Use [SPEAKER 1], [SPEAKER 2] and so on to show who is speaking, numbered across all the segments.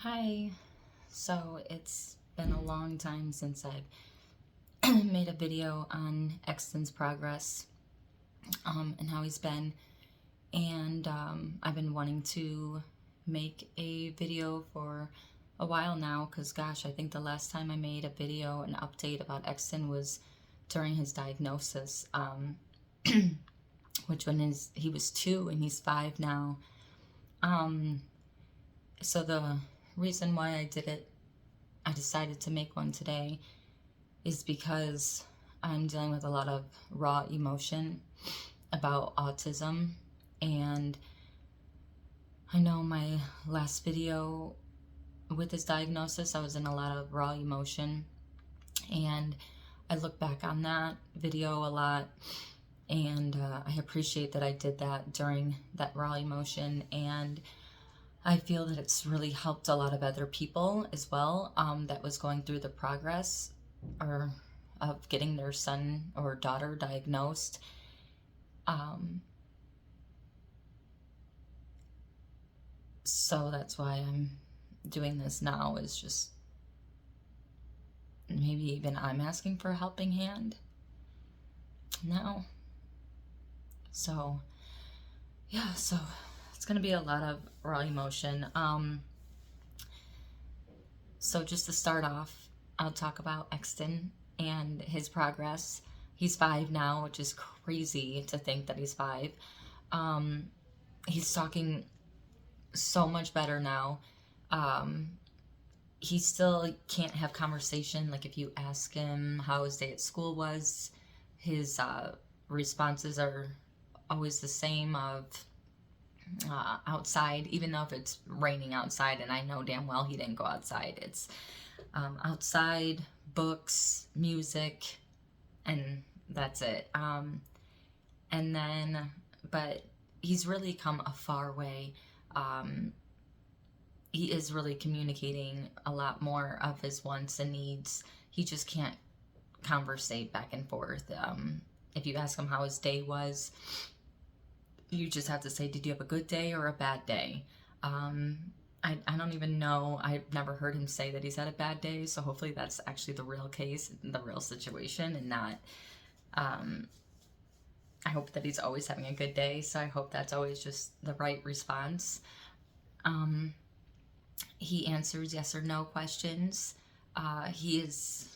[SPEAKER 1] Hi. So it's been a long time since I've made a video on Exton's progress and how he's been. And I've been wanting to make a video for a while now because, gosh, I think the last time I made a video, an update about Exton was during his diagnosis, which he was 2 and he's 5 now. So the reason why I decided to make one today is because I'm dealing with a lot of raw emotion about autism, and I know my last video with this diagnosis, I was in a lot of raw emotion, and I look back on that video a lot, and I appreciate that I did that during that raw emotion, and I feel that it's really helped a lot of other people as well that was going through the progress or of getting their son or daughter diagnosed. So that's why I'm doing this now, is just maybe even I'm asking for a helping hand now. So yeah, so it's gonna be a lot of raw emotion. So just to start off, I'll talk about Exton and his progress. He's 5 now, which is crazy to think that he's 5. He's talking so much better now. He still can't have conversation. Like if you ask him how his day at school was, his responses are always the same of outside, even though if it's raining outside, and I know damn well he didn't go outside. It's outside, books, music, and that's it. And then, but he's really come a far way. He is really communicating a lot more of his wants and needs. He just can't conversate back and forth. If you ask him how his day was, you just have to say, did you have a good day or a bad day? I don't even know. I've never heard him say that he's had a bad day, so hopefully that's actually the real case, the real situation, and not, I hope that he's always having a good day, so I hope that's always just the right response. He answers yes or no questions. He is...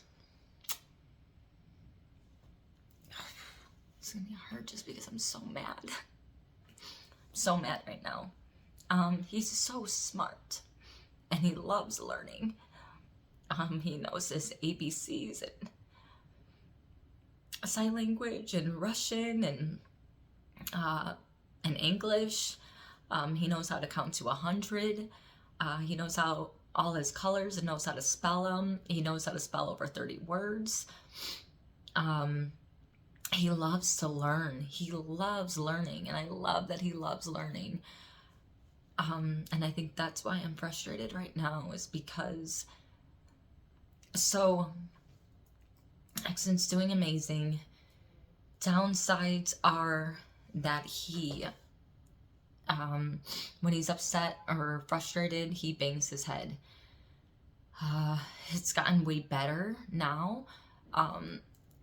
[SPEAKER 1] It's gonna be hard just because I'm so mad. So mad right now. He's so smart, and he loves learning. He knows his ABCs and sign language and Russian and English. He knows how to count to 100. He knows how all his colors and knows how to spell them. He knows how to spell over 30 words. He loves to learn. He loves learning, and I love that he loves learning. And I think that's why I'm frustrated right now, is because, so Exton's doing amazing. Downsides are that he, when he's upset or frustrated, he bangs his head. It's gotten way better now.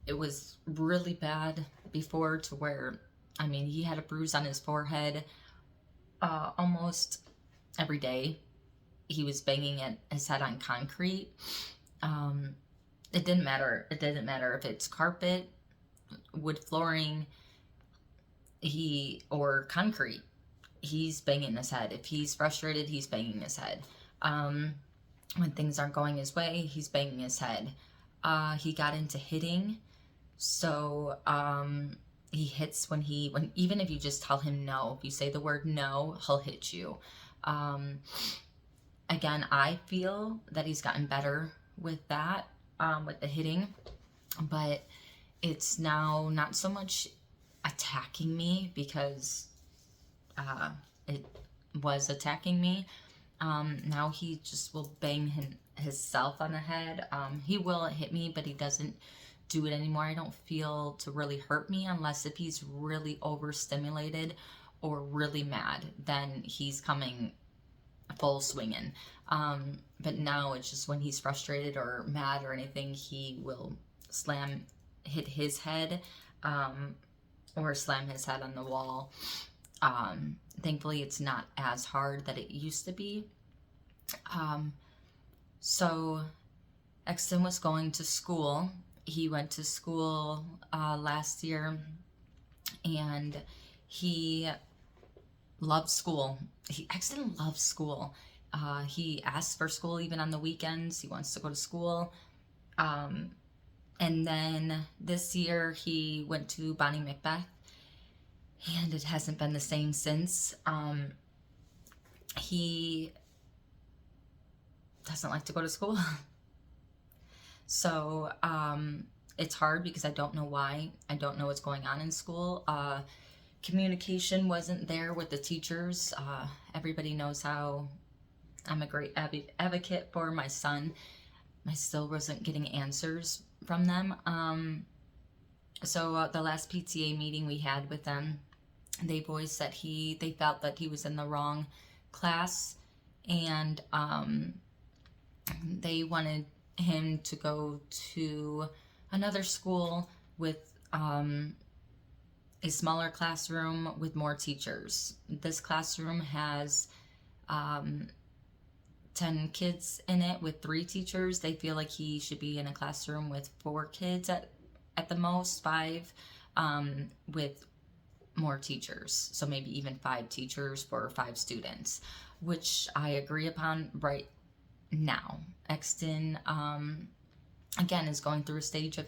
[SPEAKER 1] It was really bad before, to where, I mean, he had a bruise on his forehead almost every day. He was banging his head on concrete. It didn't matter. It didn't matter if it's carpet, wood flooring, or concrete. He's banging his head. If he's frustrated, he's banging his head. When things aren't going his way, he's banging his head. He got into hitting. So he hits when even if you just tell him no, if you say the word no, he'll hit you. Again, I feel that he's gotten better with that, with the hitting, but it's now not so much attacking me, because it was attacking me. Now he just will bang himself on the head. He will hit me, but he doesn't do it anymore. I don't feel to really hurt me, unless if he's really overstimulated or really mad, then he's coming full swinging. But now it's just when he's frustrated or mad or anything, he will hit his head, or slam his head on the wall. Thankfully, it's not as hard that it used to be. So Exton was going to school. He went to school last year, and he loves school. Exton loves school. He asks for school even on the weekends. He wants to go to school. And then this year he went to Bonnie Macbeth, and it hasn't been the same since. He doesn't like to go to school. So it's hard because I don't know why. I don't know what's going on in school. Communication wasn't there with the teachers. Everybody knows how I'm a great advocate for my son. I still wasn't getting answers from them. So the last PTA meeting we had with them, they voiced that they felt that he was in the wrong class, and they wanted him to go to another school with a smaller classroom with more teachers. This classroom has 10 kids in it with 3 teachers. They feel like he should be in a classroom with 4 kids at the most, 5, with more teachers. So maybe even 5 teachers for 5 students, which I agree upon right now. Exton, again, is going through a stage of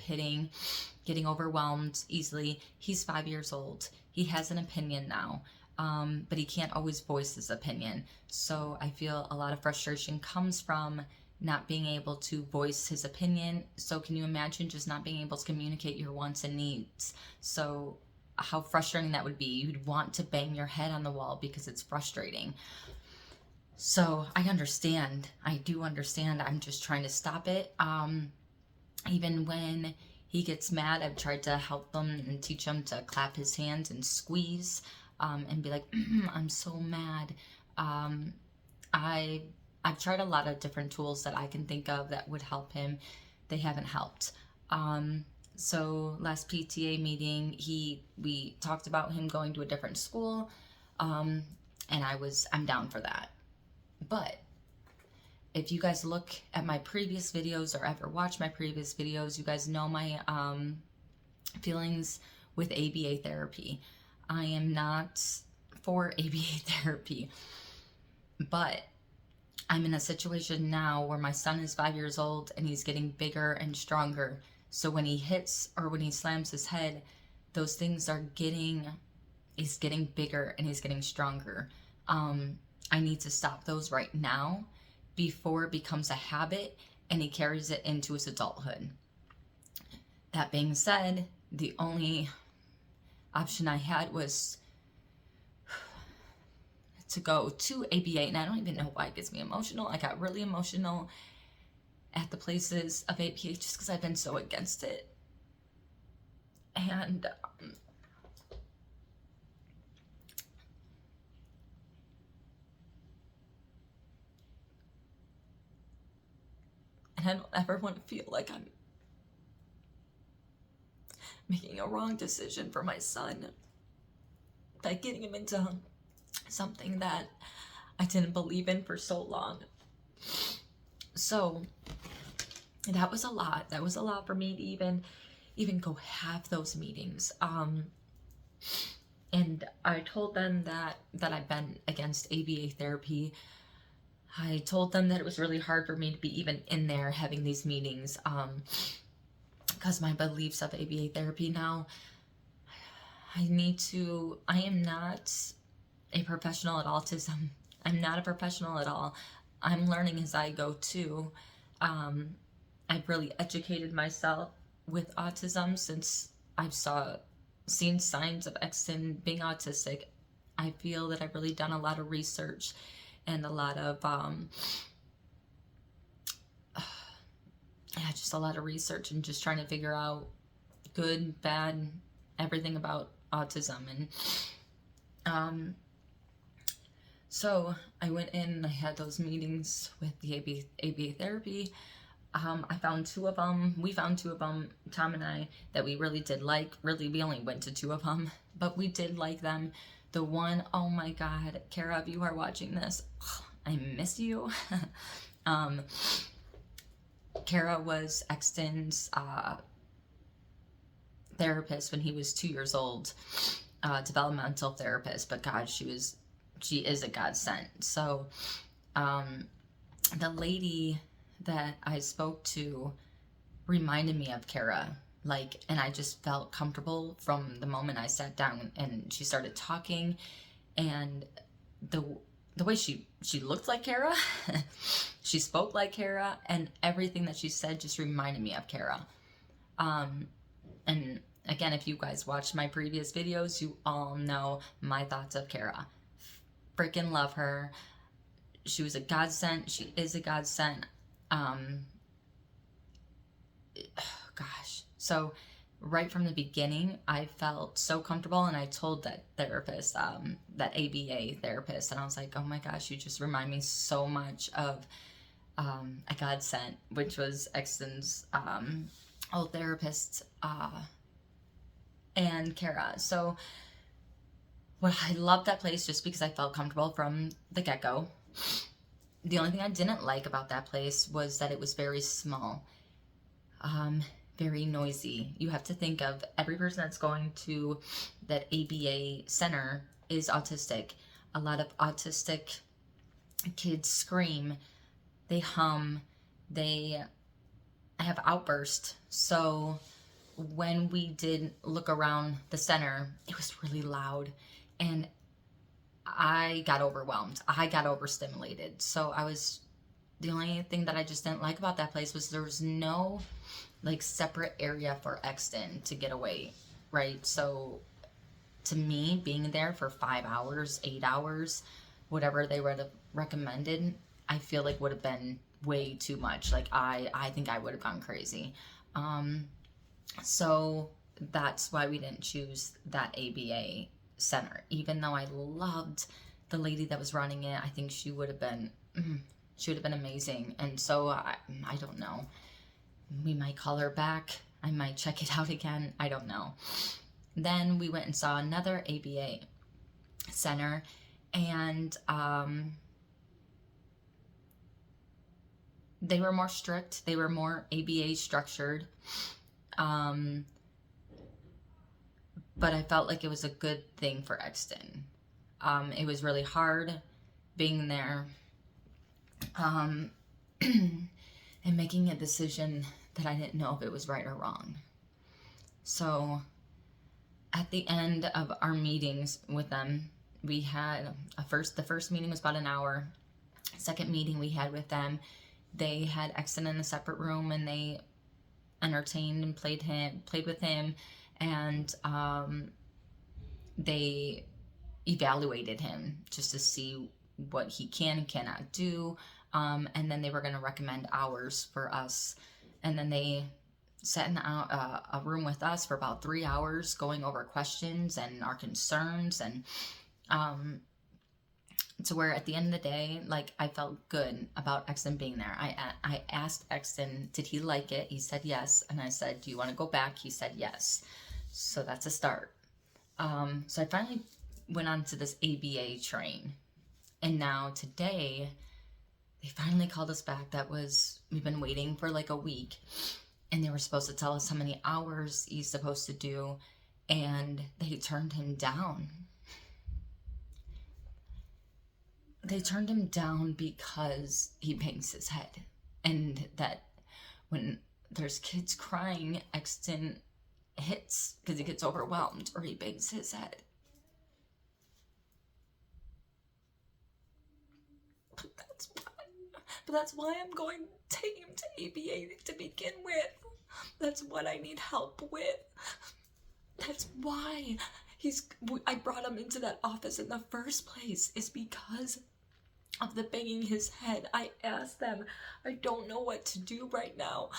[SPEAKER 1] getting overwhelmed easily. He's 5 years old. He has an opinion now. But he can't always voice his opinion. So I feel a lot of frustration comes from not being able to voice his opinion. So can you imagine just not being able to communicate your wants and needs? So how frustrating that would be. You'd want to bang your head on the wall because it's frustrating. So I understand. I do understand. I'm just trying to stop it. Even when he gets mad, I've tried to help him and teach him to clap his hands and squeeze. And be like, I'm so mad. I've tried a lot of different tools that I can think of that would help him. They haven't helped. So last PTA meeting, we talked about him going to a different school, and I'm down for that. But if you guys look at my previous videos or ever watch my previous videos, you guys know my feelings with ABA therapy. I am not for ABA therapy, but I'm in a situation now where my son is 5 years old and he's getting bigger and stronger. So when he hits or when he slams his head, those things he's getting bigger and he's getting stronger. I need to stop those right now before it becomes a habit and he carries it into his adulthood. That being said, the only option I had was to go to ABA, and I don't even know why it gets me emotional. I got really emotional at the places of ABA just because I've been so against it. And I don't ever want to feel like I'm making a wrong decision for my son by getting him into something that I didn't believe in for so long. So that was a lot. That was a lot for me to even go have those meetings. And I told them that I've been against ABA therapy. I told them that it was really hard for me to be even in there having these meetings. Because my beliefs of ABA therapy now, I am not a professional at autism. I'm not a professional at all. I'm learning as I go too. I've really educated myself with autism since I've seen signs of Exton being autistic. I feel that I've really done a lot of research and a lot of just a lot of research and just trying to figure out good, bad, everything about autism. And So I went in and I had those meetings with the ABA therapy. I found two of them. We found two of them, Tom and I, that we really did like. Really, we only went to two of them, but we did like them. The one, oh my God, Kara, if you are watching this, I miss you. um, Kara was Exton's therapist when he was 2 years old, developmental therapist. But God, she is a godsend. So, the lady that I spoke to reminded me of Kara. Like, and I just felt comfortable from the moment I sat down and she started talking, and the way she looked like Kara, she spoke like Kara, and everything that she said just reminded me of Kara. And again, if you guys watched my previous videos, you all know my thoughts of Kara. Freaking love her. She was a godsend. She is a godsend. Gosh. So right from the beginning, I felt so comfortable, and I told that therapist, that ABA therapist, and I was like, oh my gosh, you just remind me so much of a godsend, which was Exton's old therapist, and Kara. So well, I loved that place just because I felt comfortable from the get-go. The only thing I didn't like about that place was that it was very small, very noisy. You have to think of every person that's going to that ABA center is autistic. A lot of autistic kids scream, they hum, they have outbursts. So when we did look around the center, it was really loud, and I got overwhelmed. I got overstimulated. So the only thing that I just didn't like about that place was there was no like separate area for Exton to get away, right? So to me, being there for 5 hours, 8 hours, whatever they would have recommended, I feel like would have been way too much. Like I think I would have gone crazy. So that's why we didn't choose that ABA center. Even though I loved the lady that was running it, I think she would have been amazing. And so I don't know. We might call her back. I might check it out again. I don't know. Then we went and saw another ABA center, and they were more strict. They were more ABA structured. But I felt like it was a good thing for Exton. It was really hard being there, and making a decision that I didn't know if it was right or wrong. So at the end of our meetings with them, we had the first meeting was about an hour. Second meeting we had with them, they had Exton in a separate room, and they entertained and played with him, and they evaluated him just to see what he can and cannot do, and then they were going to recommend hours for us, and then they sat in a room with us for about 3 hours going over questions and our concerns, and to where at the end of the day, like, I felt good about Exton being there. I asked Exton, did he like it? He said yes. And I said, do you want to go back? He said yes. So that's a start. So I finally went on to this ABA train. And now today, they finally called us back. We've been waiting for like a week. And they were supposed to tell us how many hours he's supposed to do. And they turned him down. They turned him down because he bangs his head, and that when there's kids crying, Exton hits because he gets overwhelmed, or he bangs his head. But that's why I'm going to take him to ABA to begin with. That's what I need help with. That's why I brought him into that office in the first place, is because of the banging his head. I asked them, I don't know what to do right now.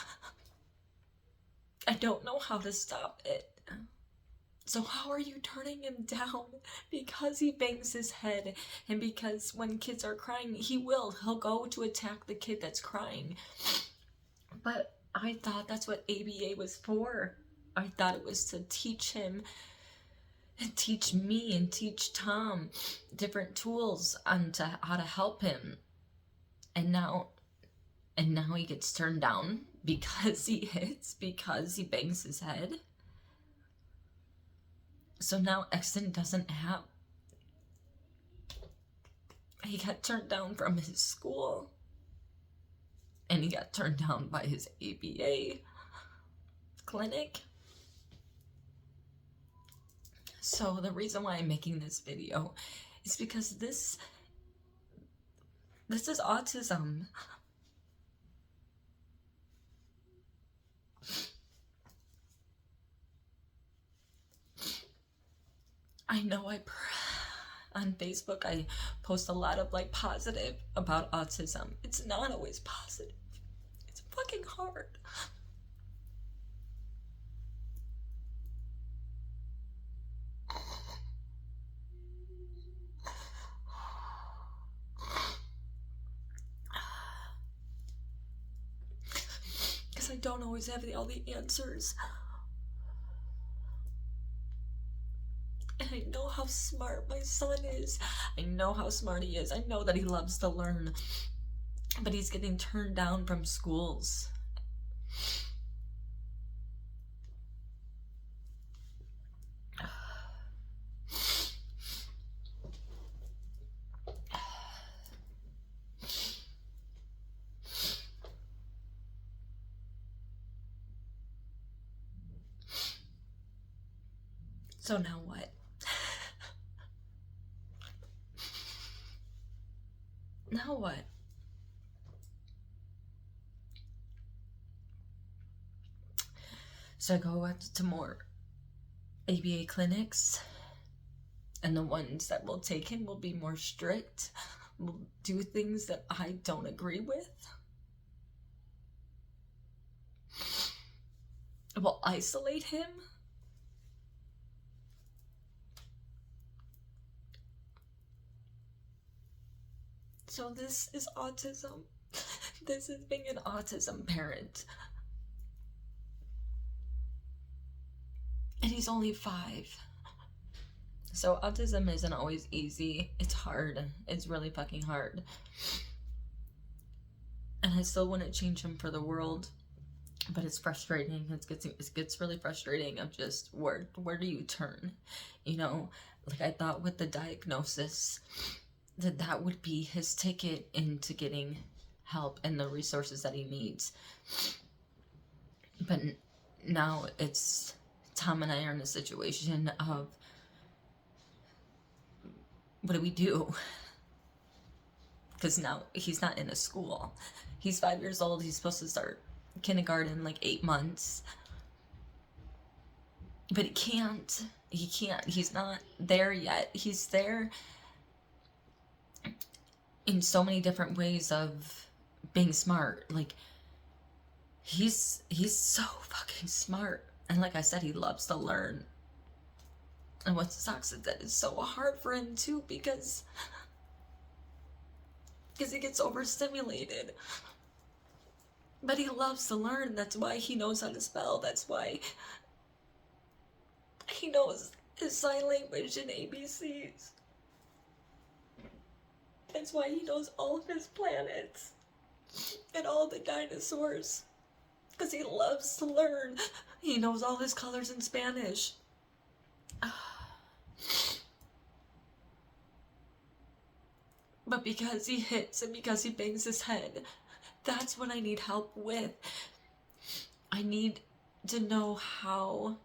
[SPEAKER 1] I don't know how to stop it.
[SPEAKER 2] So how are you turning him down? Because he bangs his head, and because when kids are crying, he'll go to attack the kid that's crying. But I thought that's what ABA was for. I thought it was to teach him and teach me and teach Tom different tools on how to help him. And now he gets turned down because he hits, because he bangs his head. So now Exton doesn't have... He got turned down from his school. And he got turned down by his ABA clinic. So the reason why I'm making this video is because this is autism. I know on Facebook I post a lot of like positive about autism. It's not always positive. It's fucking hard. Because I don't always have all the answers. And I know how smart my son is. I know how smart he is. I know that he loves to learn. But he's getting turned down from schools. So now what? Now what? So I go out to more ABA clinics, and the ones that will take him will be more strict, will do things that I don't agree with, will isolate him. So this is autism. This is being an autism parent. And he's only 5. So autism isn't always easy. It's hard. It's really fucking hard. And I still wouldn't change him for the world. But it's frustrating. It gets really frustrating of just where do you turn? You know, like I thought with the diagnosis that would be his ticket into getting help and the resources that he needs. But now it's Tom and I are in a situation of, what do we do? Because now he's not in a school. He's 5 years old. He's supposed to start kindergarten in like 8 months. But he can't. He's not there yet. He's there in so many different ways of being smart. Like, he's so fucking smart. And like I said, he loves to learn. And what sucks is that it's so hard for him too, because he gets overstimulated. But he loves to learn. That's why he knows how to spell. That's why he knows his sign language and ABCs. That's why he knows all of his planets and all the dinosaurs. Because he loves to learn. He knows all his colors in Spanish. But because he hits and because he bangs his head, that's what I need help with. I need to know how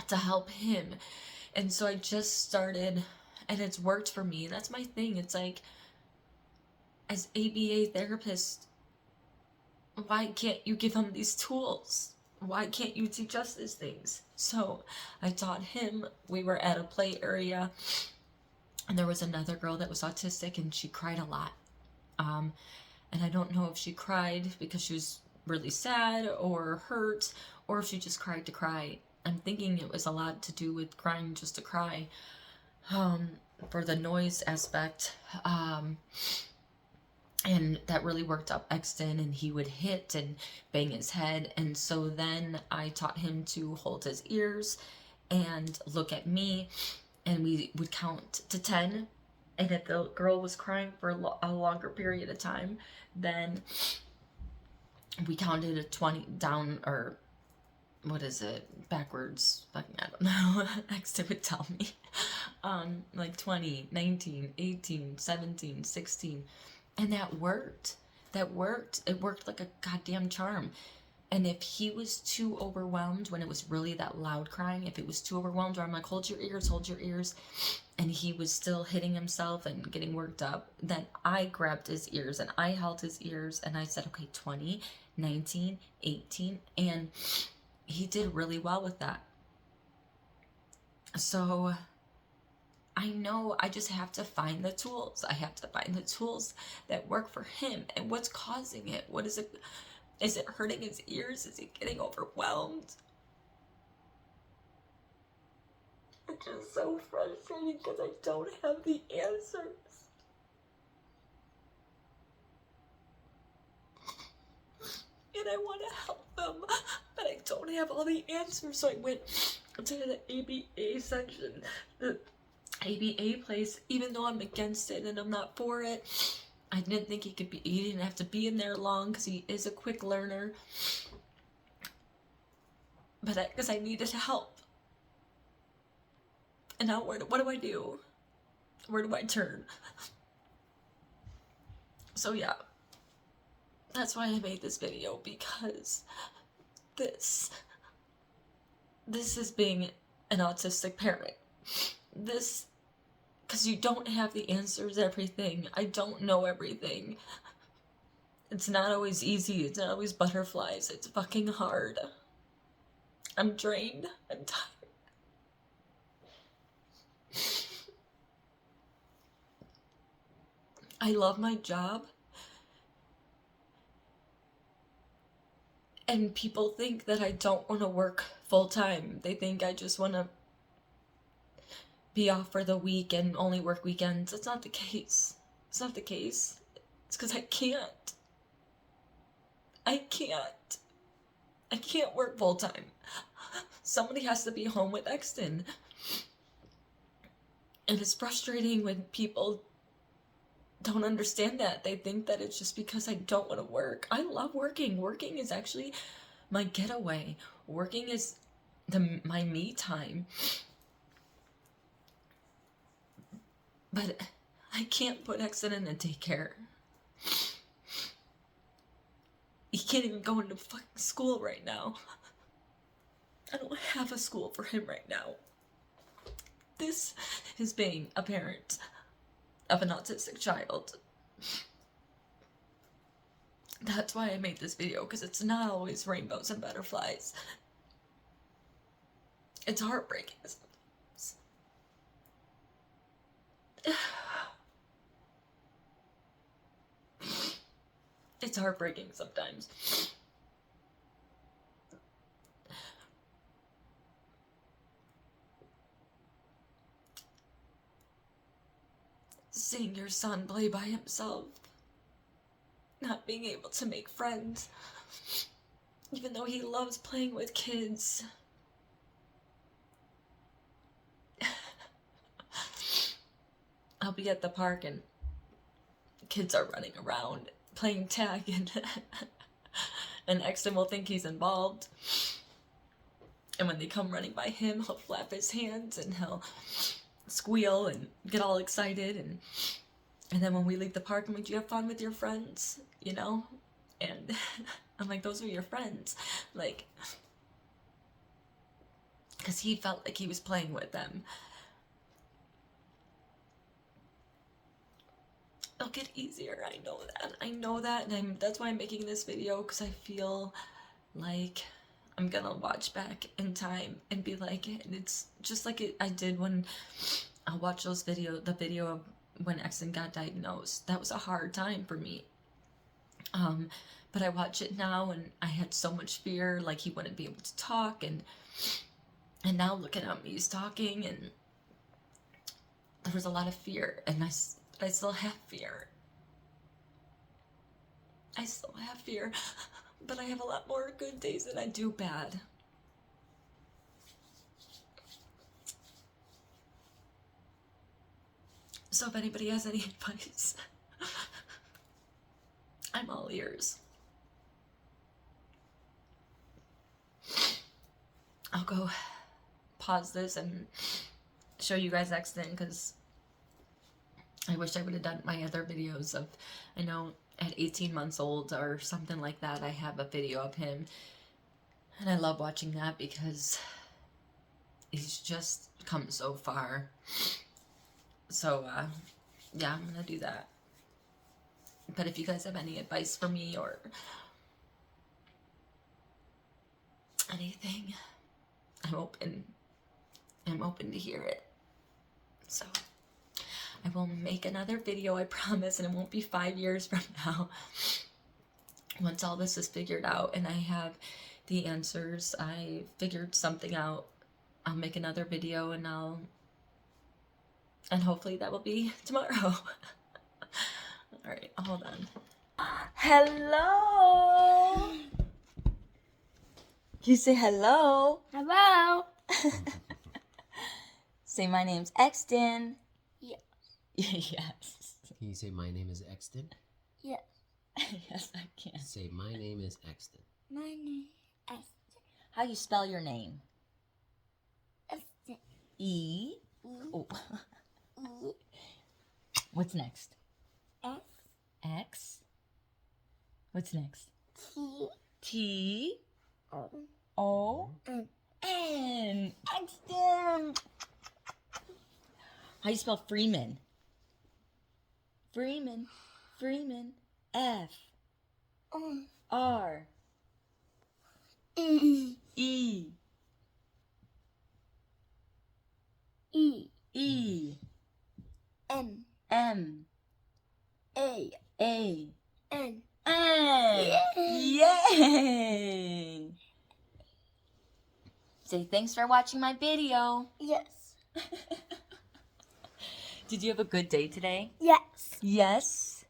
[SPEAKER 2] to help him. And so I just started, and it's worked for me. That's my thing. It's like, as ABA therapist, why can't you give him these tools? Why can't you teach us these things? So I taught him. We were at a play area, and there was another girl that was autistic, and she cried a lot. And I don't know if she cried because she was really sad or hurt, or if she just cried to cry.
[SPEAKER 1] I'm thinking it was a lot to do with crying just to cry, um, for the noise aspect. And that really worked up Exton, and he would hit and bang his head. And so then I taught him to hold his ears and look at me, and we would count to 10. And if the girl was crying for a longer period of time, then we counted a 20 down, or what is it, backwards, fucking I don't know. Exton would tell me, like 20, 19, 18, 17, 16. And that worked. It worked like a goddamn charm. And if he was too overwhelmed when it was really that loud crying, if it was too overwhelmed, where I'm like, hold your ears, and he was still hitting himself and getting worked up, then I grabbed his ears and I held his ears and I said, okay, 20, 19, 18. And he did really well with that. So I know I just have to find the tools. I have to find the tools that work for him. And what's causing it? What is it? Is it hurting his ears? Is he getting overwhelmed? It's just so frustrating because I don't have the answers. And I want to help them, but I don't have all the answers. So I went to the ABA section, the ABA place, even though I'm against it and I'm not for it. I didn't think he didn't have to be in there long because he is a quick learner. But because I needed help. And now what do I do? Where do I turn? So yeah, that's why I made this video, because this is being an autistic parent. Because you don't have the answers to everything. I don't know everything. It's not always easy. It's not always butterflies. It's fucking hard. I'm drained. I'm tired. I love my job. And people think that I don't want to work full time. They think I just want to be off for the week and only work weekends. That's not the case. It's not the case. It's because I can't. I can't work full time. Somebody has to be home with Exton. And it's frustrating when people don't understand that. They think that it's just because I don't want to work. I love working. Working is actually my getaway. Working is my me time. But I can't put Exton in a daycare. He can't even go into fucking school right now. I don't have a school for him right now. This is being a parent of an autistic child. That's why I made this video, because it's not always rainbows and butterflies. It's heartbreaking sometimes. It's heartbreaking sometimes. Seeing your son play by himself, not being able to make friends, even though he loves playing with kids. I'll be at the park and kids are running around playing tag, and Exton will think he's involved. And when they come running by him, he'll flap his hands and he'll squeal and get all excited. And then when we leave the park, I'm like, do you have fun with your friends? You know? And I'm like, those are your friends. Like, because he felt like he was playing with them. It'll get easier. I know that. And that's why I'm making this video, because I feel like I'm gonna watch back in time and be like, and it's just like I did when I watched the video of when Exton got diagnosed. That was a hard time for me. But I watch it now and I had so much fear, like he wouldn't be able to talk, and
[SPEAKER 2] And now looking at me, he's talking, and there was a lot of fear, and I still have fear. I still have fear, but I have a lot more good days than I do bad. So if anybody has any advice, I'm all ears. I'll go pause this and show you guys Exton, because I wish I would have done my other videos of, I know at 18 months old or something like that, I have a video of him, and I love watching that because he's just come so far. So yeah, I'm gonna do that. But if you guys have any advice for me or anything, I'm open to hear it. So I will make another video, I promise, and it won't be 5 years from now. Once all this is figured out and I have the answers, I figured something out, I'll make another video, and hopefully that will be tomorrow. Alright, hold on. Hello! You say hello.
[SPEAKER 3] Hello.
[SPEAKER 1] Say, my name's Exton.
[SPEAKER 3] Yes.
[SPEAKER 1] Yes.
[SPEAKER 4] Can you say my name is Exton?
[SPEAKER 3] Yes.
[SPEAKER 1] Yes, I can.
[SPEAKER 4] Say my name is Exton.
[SPEAKER 3] My name is
[SPEAKER 1] How you spell your name?
[SPEAKER 3] Exton.
[SPEAKER 1] E. Oh.
[SPEAKER 3] E
[SPEAKER 1] What's next?
[SPEAKER 3] X
[SPEAKER 1] X. What's next?
[SPEAKER 3] T
[SPEAKER 1] T.
[SPEAKER 3] O
[SPEAKER 1] O.
[SPEAKER 3] N.
[SPEAKER 1] N. Exton. How you spell Freeman? Freeman. Freeman. F.
[SPEAKER 3] O
[SPEAKER 1] R.
[SPEAKER 3] E
[SPEAKER 1] E.
[SPEAKER 3] E
[SPEAKER 1] E.
[SPEAKER 3] M
[SPEAKER 1] M.
[SPEAKER 3] A
[SPEAKER 1] A.
[SPEAKER 3] N.
[SPEAKER 1] N. Yay! Say thanks for watching my video.
[SPEAKER 3] Yes.
[SPEAKER 1] Did you have a good day today?
[SPEAKER 3] Yes.
[SPEAKER 1] Yes.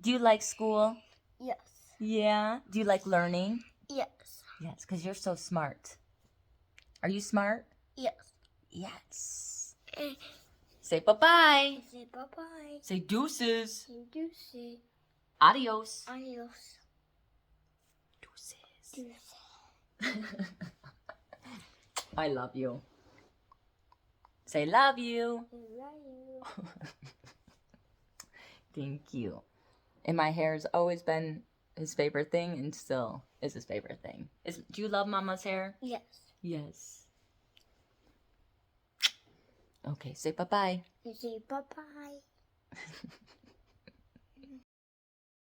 [SPEAKER 1] Do you like school?
[SPEAKER 3] Yes.
[SPEAKER 1] Yeah. Do you like learning?
[SPEAKER 3] Yes.
[SPEAKER 1] Yes, because you're so smart. Are you smart?
[SPEAKER 3] Yes.
[SPEAKER 1] Yes. Say bye-bye.
[SPEAKER 3] Say bye bye.
[SPEAKER 1] Say deuces.
[SPEAKER 3] Say deuces.
[SPEAKER 1] Adios.
[SPEAKER 3] Adios.
[SPEAKER 1] Deuces.
[SPEAKER 3] Deuces.
[SPEAKER 1] I love you. Say love you.
[SPEAKER 3] I love you.
[SPEAKER 1] Thank you. And my hair's always been his favorite thing and still is his favorite thing. Do you love Mama's hair?
[SPEAKER 3] Yes.
[SPEAKER 1] Yes. Okay, say bye-bye.
[SPEAKER 3] Say bye bye.